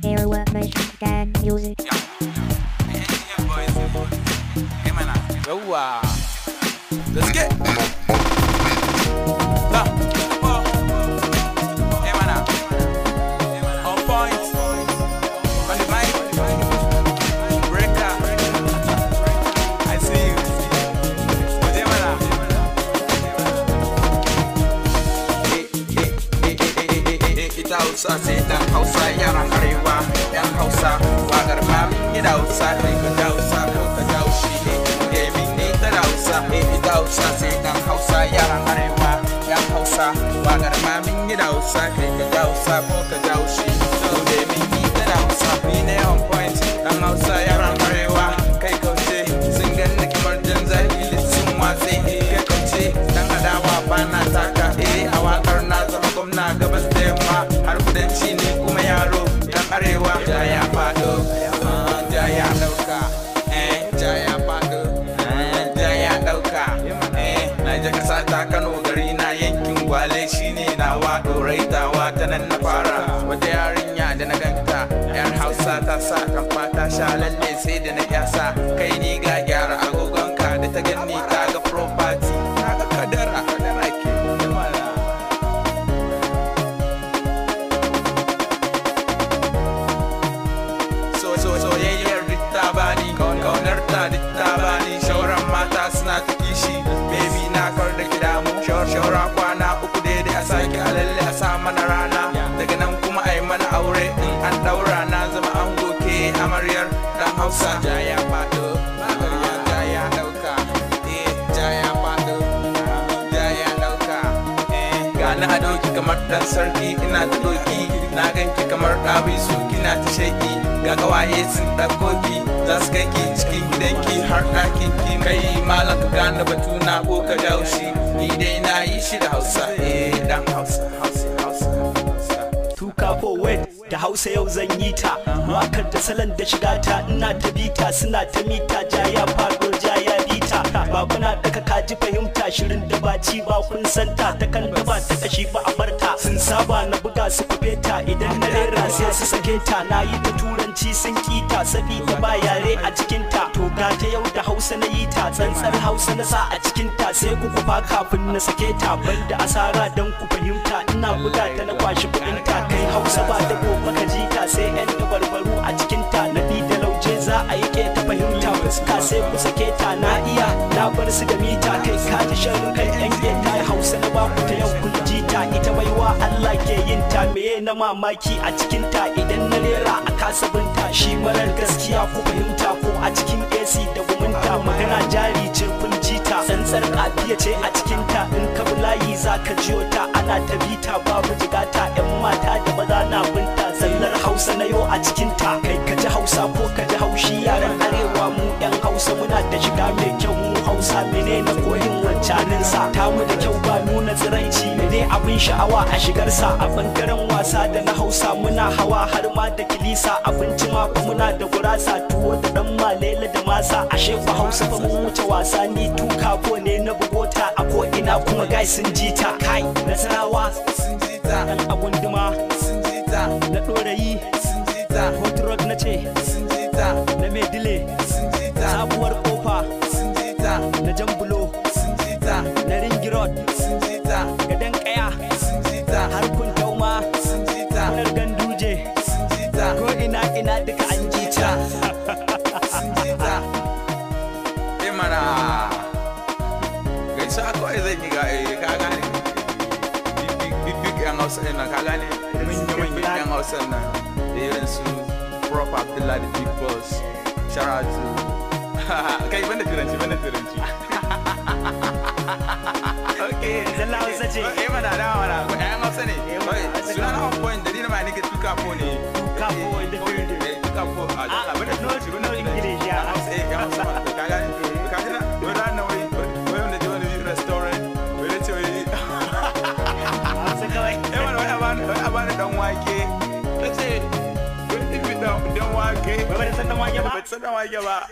Airweb Nation Gang Music. Yawa. Let's get. On point. On the mic. Breaker. I see you. Ita Hausa sai dan Hausa yaran Arewa. Yan Hausa waƙar mamin ita Hausa kai ka da Hausa ko ka da shi ne. Ita Hausa sai dan Hausa yaran Arewa. Yan Hausa waƙar mamin ita Hausa kai ka da Hausa ko ka da shi. Ita Hausa ni ne on point. Dan Hausa yaran Arewa kai kauce sun ganni kamar jan zahiri sun watse. Kai kauce dan adawa bana taka. A waƙar na zama gwamna gabas da yamma har kudanci ne kuma yaro dan Arewa. Ja ya faɗo, ja ya ɗauka, ja ya faɗo, ja ya ɗauka. Na je ƙasa ta Kano gari na yankin Gwale shine nawa ɗoraitawa ta nan na fara. Wata yarinya da na ganta yar Hausa ta sa kan fata sha lalle sai da na yasa. Kai ni ga gyara agogonka da ta ganni ta ga property ta ga kadara ke. Soyayyar ta bani kaunar ta ta bani shauran mata suna ta kishi baby na kar da gida mu shaura kwana uku daidai a sake alalle a sa mana rana daga nan kuma ai mana aure in an daura na zama an goke amaryar dan Hausa. Ja ya faɗo ja ya ɗauka ja ya faɗo ja ya ɗauka gani a doki kamar dan sarki ina ta doki na ganki kamar ɗabisu kina ta sheki ga kawaye sun ɗauko ki za su kai ki cikin gidanki har ɗakin ki kai malam ka gane batuna ko ka daushi ni dai na yi shi da Hausa dan Hausa. Tuka forward da Hausa yau zan yi ta wakar da salon da shiga ta ina ta bita suna ta mita ja ya faɗo ja ya bita ba kuna daga kaji fahimta shirin da ba ci ba kun santa ta kan da ba ta kashi ba a barta sun saba na buga su kubeta idan na rera sai su sake ta na yi ta turanci sun kita sabida ba yare a cikin ta to ga ta yau da Hausa na yi ta tsantsar Hausa na sa a cikin ta sai ku kufa kafin na sake ta banda asara dan ku fahimta ina buga ta na kwashi kuɗin ta kai Hausa ba da gobe ka ji ta sai yan dabarbaru a cikin ta na bi da lauje za a yi ke ta fahimta fuska sai ku sake ta na iya na bar su da mita kai ka ji sharrin kai yan geta Hausa na ba ku ta yau kun ji ta ita baiwa Allah ke yin ta meye na mamaki a cikin ta idan na rera a kasabinta shi marar gaskiya ku fahimta ko a cikin AC da gumunta magana jari ce kun ji ta tsantsar kafiya ce a cikin ta in ka bulayi za ka jiyo ta ana ta bita babu jigata yan mata da maza na binta zallar Hausa na yau a cikin ta kai ka ji Hausa ko ka ji haushi yaran Arewa mu yan Hausa muna da shiga mai kyau mu Hausa menene koyin wancanin sa tamu da kyau ba nuna tsiraici ne abin sha'awa a shigar sa a bangaren wasa da na Hausa muna hawa har ma da kilisa abinci ma fa muna da gurasa tuwo da dan malele da masa ashe fa Hausa fa mun wuce wasa ni tuka ko ne na bugota a ko ina kuma gai sun ji ta kai Nasarawa Sun ji ta dan abunduma sun ji ta na dorayi sun ji ta hot rod na ce sun ji ta na medile sun ji ta sabuwar kofa sun ji ta na jambulo sun ji ta na ringi road sun ji ta gadan kaya sun ji ta har kun tauma sun ji ta kunar ganduje sun ji ta ko ina duka an ji ta sun ji ta mana gaisa kawai zan yi ka gane big yan Hausa ɗin nan ka gane big yan Hausa nan da irin su Prof Abdullahi the Big Boss shout out to kai banda turanci okay zalla Hausa ce mana da mana yan Hausa ne suna na point da dina ma nake tuka ko ne Tukapo in the building. Tukapo a banda turanci no English ya Hausa yan Hausa ka gane ka gane wanda na wai wanda je wani restaurant wai ce wai Hausa kawai wai abana dan wake tace wai ifi dan wake ba da san dan wake ba ba